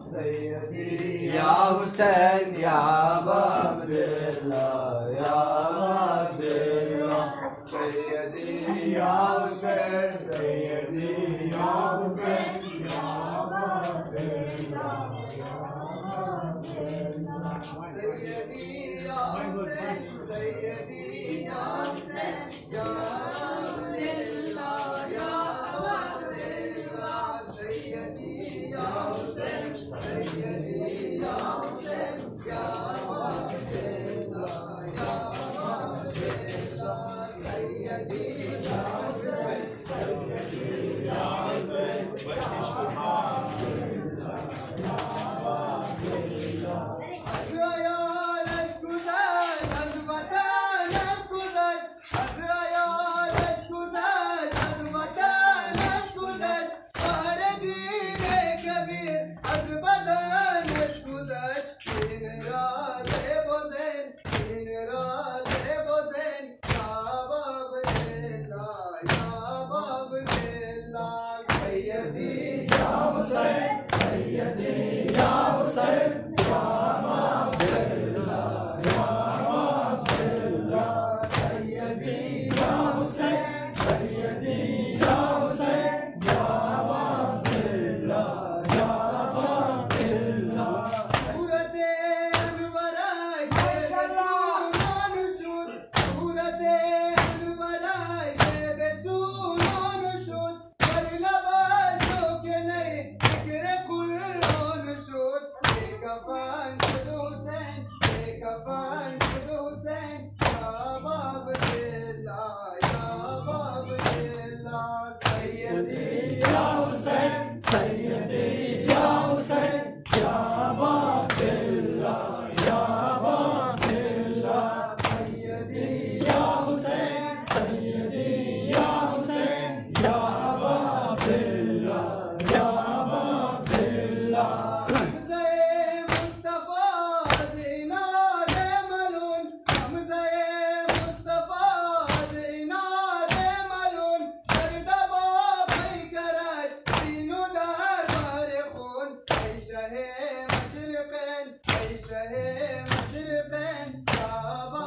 सैयदी या हुसैन या अब्दुल्ला या अब्दुल्ला सैयदी या हुसैन सैयदी या हुसैन या अब्दुल्ला सैयदी या हुसैन सैयदी या हुसैन या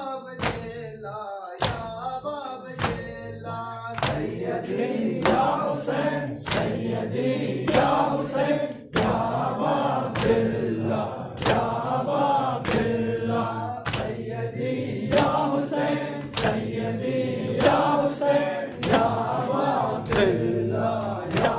अब्दुल्ला या अब्दुल्ला सैयदी या हुसैन सैयदी या हुसैन या अब्दुल्ला या अब्दुल्ला सैयदी या हुसैन सैयदी या हुसैन या